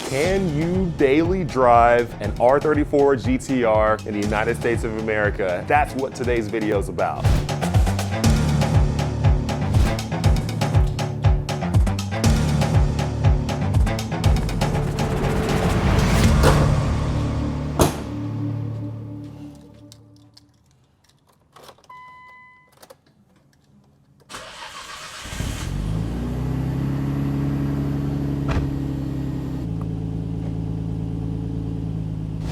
Can you daily drive an R34 GT-R in the United States of America? That's what today's video is about.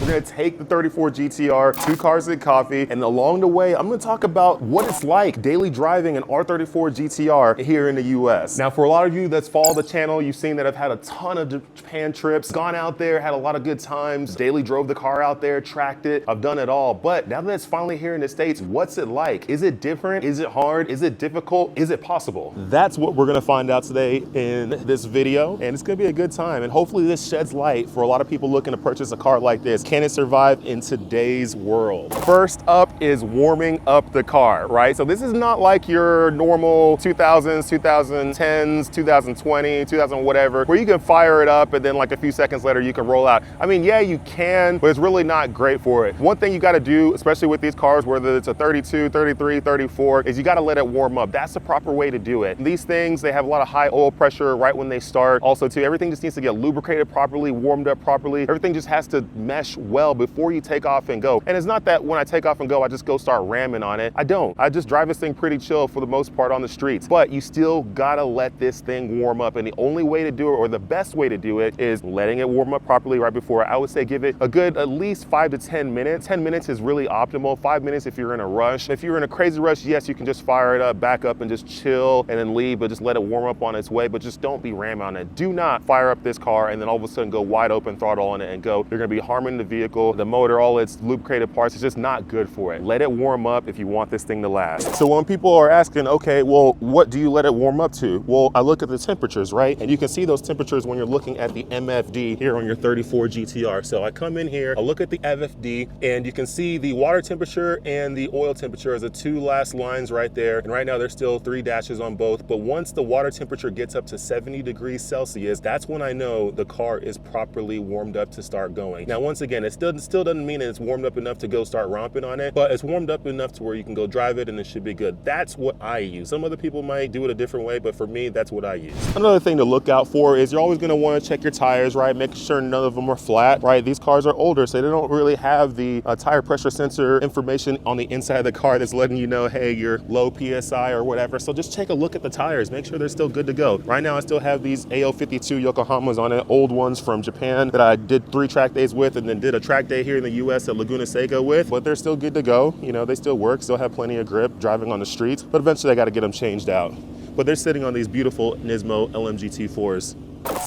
We're gonna take the 34 GT-R, 2 cars and coffee, and along the way, I'm gonna talk about what it's like daily driving an R34 GT-R here in the US. Now, for a lot of you that's followed the channel, you've seen that I've had a ton of Japan trips, gone out there, had a lot of good times, daily drove the car out there, tracked it, I've done it all. But now that it's finally here in the States, what's it like? Is it different? Is it hard? Is it difficult? Is it possible? That's what we're gonna find out today in this video, and it's gonna be a good time. And hopefully this sheds light for a lot of people looking to purchase a car like this. Can it survive in today's world? First up is warming up the car, right? So this is not like your normal 2000s, 2010s, 2020, 2000 whatever, where you can fire it up and then like a few seconds later you can roll out. I mean, yeah, you can, but it's really not great for it. One thing you gotta do, especially with these cars, whether it's a 32, 33, 34, is you gotta let it warm up. That's the proper way to do it. These things, they have a lot of high oil pressure right when they start. Also too, everything just needs to get lubricated properly, warmed up properly. Everything just has to mesh well before you take off and go. And it's not that when I take off and go, I just go start ramming on it. I don't. I just drive this thing pretty chill for the most part on the streets. But you still gotta let this thing warm up. And the only way to do it, or the best way to do it, is letting it warm up properly right before. I would say give it a good at least 5 to 10 minutes. 10 minutes is really optimal. 5 minutes if you're in a rush. If you're in a crazy rush, yes, you can just fire it up, back up and just chill and then leave, but just let it warm up on its way. But just don't be ramming on it. Do not fire up this car and then all of a sudden go wide open throttle on it and go. You're gonna be harming the vehicle, the motor, all its lubricated parts. It's just not good for it. Let it warm up if you want this thing to last. So when people are asking, okay, well, what do you let it warm up to? Well, I look at the temperatures, right? And you can see those temperatures when you're looking at the MFD here on your 34 GT-R. So I come in here, I look at the MFD, and you can see the water temperature and the oil temperature as the 2 last lines right there. And right now there's still 3 dashes on both. But once the water temperature gets up to 70 degrees Celsius, that's when I know the car is properly warmed up to start going. Now, once again, it still doesn't mean it's warmed up enough to go start romping on it, but it's warmed up enough to where you can go drive it and it should be good. That's what I use. Some other people might do it a different way, but for me, that's what I use. Another thing to look out for is you're always gonna wanna check your tires, right? Make sure none of them are flat, right? These cars are older, so they don't really have the tire pressure sensor information on the inside of the car that's letting you know, hey, you're low PSI or whatever. So just take a look at the tires, make sure they're still good to go. Right now, I still have these AO52 Yokohamas on it, old ones from Japan that I did 3 track days with and then did a track day here in the US at Laguna Seca with, but they're still good to go. You know, they still work, still have plenty of grip driving on the streets, but eventually I got to get them changed out. But they're sitting on these beautiful Nismo LMGT4s.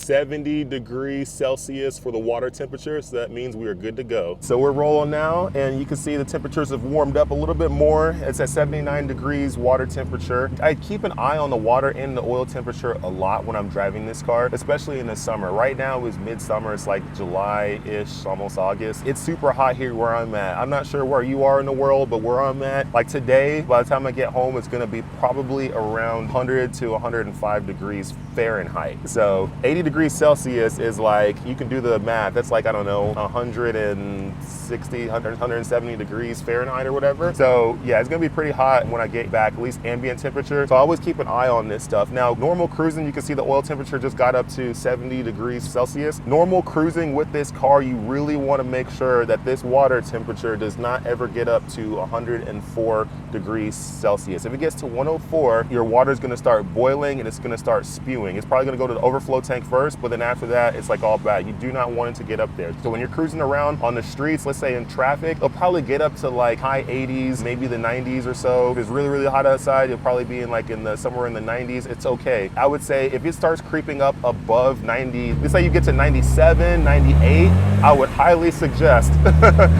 70 degrees Celsius for the water temperature, so that means we are good to go. So we're rolling now, and you can see the temperatures have warmed up a little bit more. It's at 79 degrees water temperature. I keep an eye on the water and the oil temperature a lot when I'm driving this car, especially in the summer. Right now it's midsummer, it's like July-ish, almost August. It's super hot here where I'm at. I'm not sure where you are in the world, but where I'm at, like today, by the time I get home, it's gonna be probably around 100 to 105 degrees Fahrenheit. So 80 degrees Celsius is like, you can do the math, that's like, I don't know, 160, 170 degrees Fahrenheit or whatever. So yeah, it's gonna be pretty hot when I get back, at least ambient temperature. So I always keep an eye on this stuff. Now, normal cruising, you can see the oil temperature just got up to 70 degrees Celsius. Normal cruising with this car, you really wanna make sure that this water temperature does not ever get up to 104 degrees Celsius. If it gets to 104, your water's gonna start boiling and it's gonna start spewing. It's probably gonna go to the overflow tank first, but then after that, it's like all bad. You do not want it to get up there. So when you're cruising around on the streets, let's say in traffic, it'll probably get up to like high 80s, maybe the 90s or so. If it's really, really hot outside, you'll probably be in like somewhere in the 90s. It's okay. I would say if it starts creeping up above 90, let's say you get to 97, 98, I would highly suggest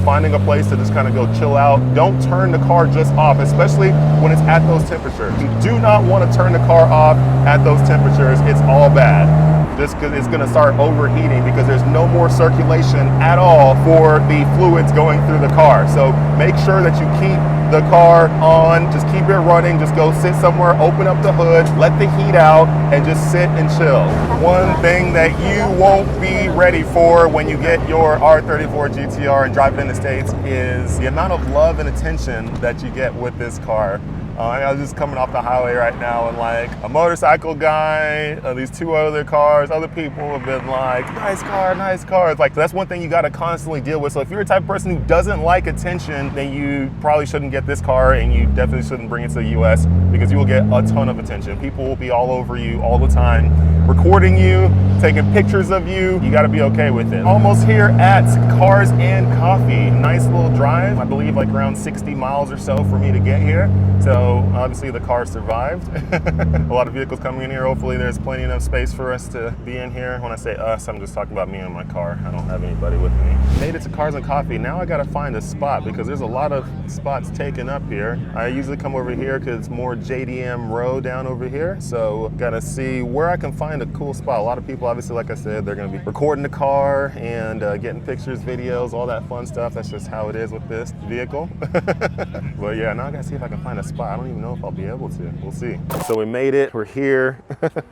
finding a place to just kind of go chill out. Don't turn the car just off, especially when it's at those temperatures. You do not want to turn the car off at those temperatures. It's all bad. just because it's going to start overheating because there's no more circulation at all for the fluids going through the car. So make sure that you keep the car on, just keep it running, just go sit somewhere, open up the hood, let the heat out, and just sit and chill. One thing that you won't be ready for when you get your R34 GT-R and drive it in the States is the amount of love and attention that you get with this car. I was just coming off the highway right now, and like a motorcycle guy, these two other cars, other people have been like, nice car, nice car. It's like, that's one thing you got to constantly deal with. So if you're the type of person who doesn't like attention, then you probably shouldn't get this car, and you definitely shouldn't bring it to the US because you will get a ton of attention. People will be all over you all the time, recording you, taking pictures of you. You got to be okay with it. Almost here at Cars and Coffee. Nice little drive. I believe like around 60 miles or so for me to get here. So obviously the car survived. A lot of vehicles coming in here. Hopefully there's plenty enough space for us to be in here. When I say us, I'm just talking about me and my car. I don't have anybody with me. Made it to Cars and Coffee. Now I got to find a spot because there's a lot of spots taken up here. I usually come over here because it's more JDM Row down over here. So got to see where I can find a cool spot. A lot of people, obviously, like I said, they're going to be recording the car and getting pictures, videos, all that fun stuff. That's just how it is with this vehicle. But yeah, now I got to see if I can find a spot. I don't even know if I'll be able to. We'll see. So we made it. We're here.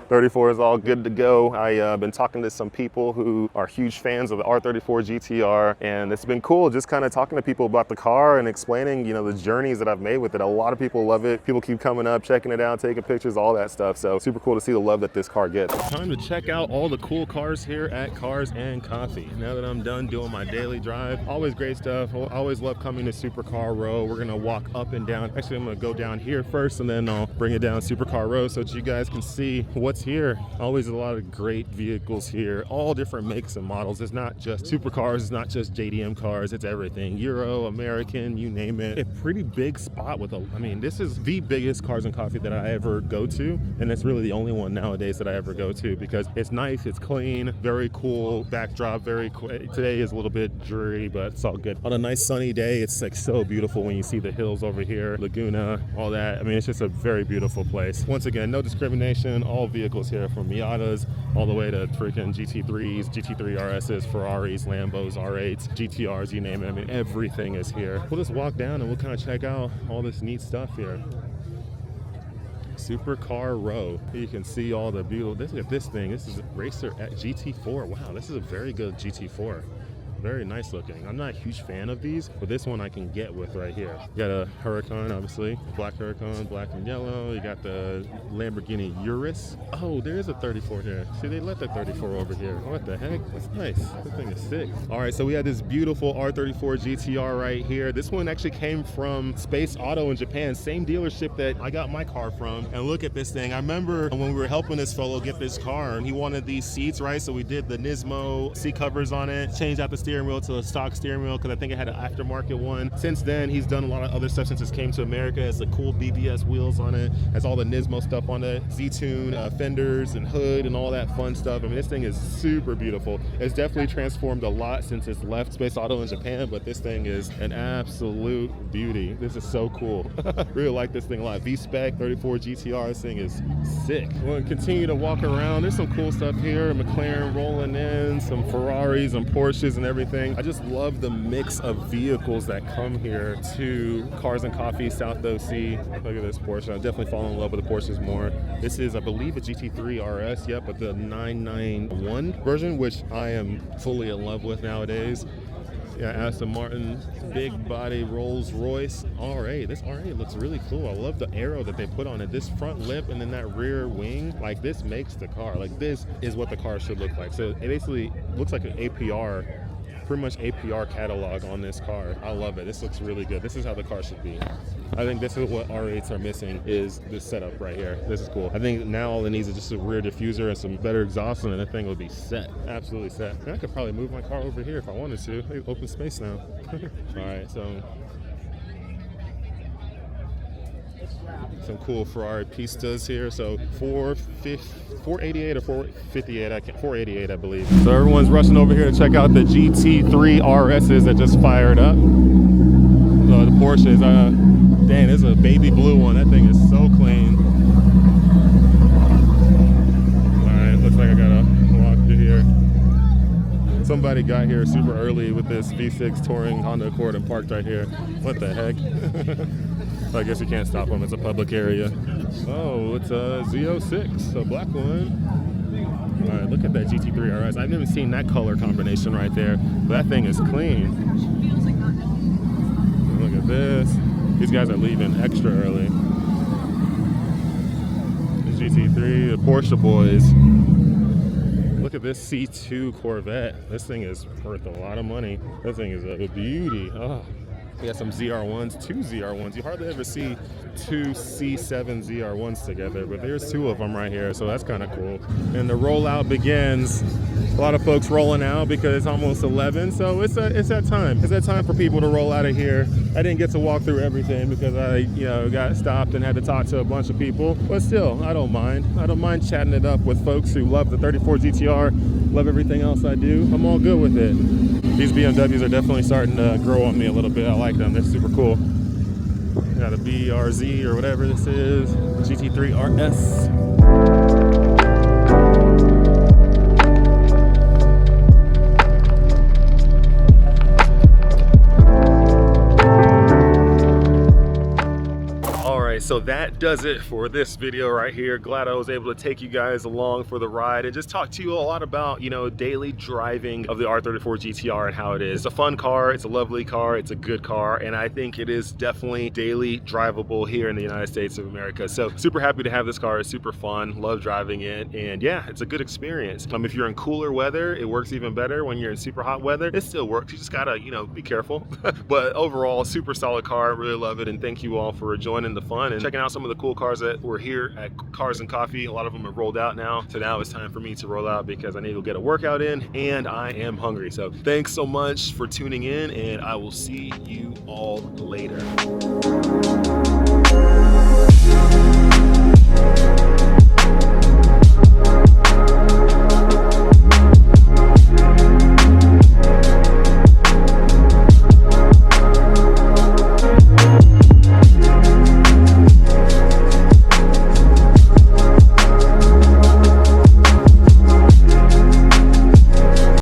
34 is all good to go. I've been talking to some people who are huge fans of the R34 GT-R, and it's been cool just kind of talking to people about the car and explaining, you know, the journeys that I've made with it. A lot of people love it. People keep coming up, checking it out, taking pictures, all that stuff. So super cool to see the love that this car gets. Time to check out all the cool cars here at Cars and Coffee. Now that I'm done doing my daily drive, always great stuff. I always love coming to Superar Row. We're gonna walk up and down. Actually, I'm gonna go down here first and then I'll bring it down Superar Row so that you guys can see what's here. Always a lot of great vehicles here, all different makes and models. It's not just supercars, it's not just JDM cars, it's everything. Euro, American, you name it. A pretty big spot with I mean, this is the biggest Cars and Coffee that I ever go to, and it's really the only one nowadays that I ever go to because it's nice, it's clean, very cool backdrop, very quick. Today is a little bit dreary, but it's all good. On a nice sunny day, it's like so beautiful when you see the hills over here, Laguna, all that. I mean, it's just a very beautiful place. Once again, no discrimination, all vehicles here from Miatas all the way to freaking GT3s, GT3 RSs, Ferraris, Lambos, R8s, GTRs, you name it. I mean, everything is here. We'll just walk down and we'll kind of check out all this neat stuff here. Superar Row. You can see all the beautiful, look at this thing. This is a racer at GT4. Wow, this is a very good GT4. Very nice looking. I'm not a huge fan of these, but this one I can get with right here. You got a Huracan, obviously. Black Huracan, black and yellow. You got the Lamborghini Urus. Oh, there is a 34 here. See, they let the 34 over here. What the heck? That's nice. This thing is sick. All right, so we had this beautiful R34 GT-R right here. This one actually came from Space Auto in Japan, same dealership that I got my car from. And look at this thing. I remember when we were helping this fellow get this car, and he wanted these seats, right? So we did the Nismo seat covers on it, changed out the steering wheel to a stock steering wheel because I think it had an aftermarket one. Since then, he's done a lot of other stuff since it came to America. It has the cool BBS wheels on it, has all the Nismo stuff on it, Z-Tune fenders and hood and all that fun stuff. I mean, this thing is super beautiful. It's definitely transformed a lot since it's left Space Auto in Japan, but this thing is an absolute beauty. This is so cool. Really like this thing a lot. V-Spec 34 GT-R, this thing is sick. We'll continue to walk around. There's some cool stuff here. McLaren rolling in, some Ferraris and Porsches and everything. I just love the mix of vehicles that come here to Cars and Coffee, South OC. Look at this Porsche. I definitely fall in love with the Porsches more. This is, I believe, a GT3 RS, yep, but the 991 version, which I am fully in love with nowadays. Yeah, Aston Martin, big body Rolls Royce R8. This R8 looks really cool. I love the arrow that they put on it. This front lip and then that rear wing, like this makes the car. Like this is what the car should look like. So it basically looks like an APR, pretty much APR catalog on this car. I love it. This looks really good. This is how the car should be. I think this is what R8s are missing, is this setup right here. This is cool. I think now all it needs is just a rear diffuser and some better exhaust, and the thing would be set. Absolutely set. And I could probably move my car over here if I wanted to. Open space now. All right, so some cool Ferrari pistas here. So 488 or 458, 488 I believe. So everyone's rushing over here to check out the GT3 RSs that just fired up. The Porsches, dang, this is a baby blue one. That thing is so clean. All right, looks like I got a Somebody got here super early with this V6 touring Honda Accord and parked right here. What the heck? I guess you can't stop them. It's a public area. Oh, it's a Z06, a black one. All right, look at that GT3 RS. I've never seen that color combination right there. But that thing is clean. Look at this. These guys are leaving extra early. The GT3, the Porsche boys. Look at this C2 Corvette. This thing is worth a lot of money. This thing is a beauty. Oh. We got some ZR1s, two ZR1s. You hardly ever see two C7 ZR1s together, but there's two of them right here, so that's kind of cool. And the rollout begins. A lot of folks rolling out because it's almost 11, so it's that time. It's that time for people to roll out of here. I didn't get to walk through everything because I, got stopped and had to talk to a bunch of people, but still, I don't mind. I don't mind chatting it up with folks who love the 34 GT-R, love everything else I do. I'm all good with it. These BMWs are definitely starting to grow on me a little bit. I like them. They're super cool. Got a BRZ or whatever this is. GT3 RS. So that does it for this video right here. Glad I was able to take you guys along for the ride and just talk to you a lot about, daily driving of the R34 GT-R and how it is. It's a fun car, it's a lovely car, it's a good car, and I think it is definitely daily drivable here in the United States of America. So super happy to have this car. It's super fun, love driving it, and yeah, it's a good experience. If you're in cooler weather, it works even better. When you're in super hot weather, it still works. You just gotta, be careful. But overall, super solid car, really love it, and thank you all for joining the fun and checking out some of the cool cars that were here at Cars and Coffee. A lot of them have rolled out now. So now it's time for me to roll out because I need to get a workout in and I am hungry. So thanks so much for tuning in and I will see you all later.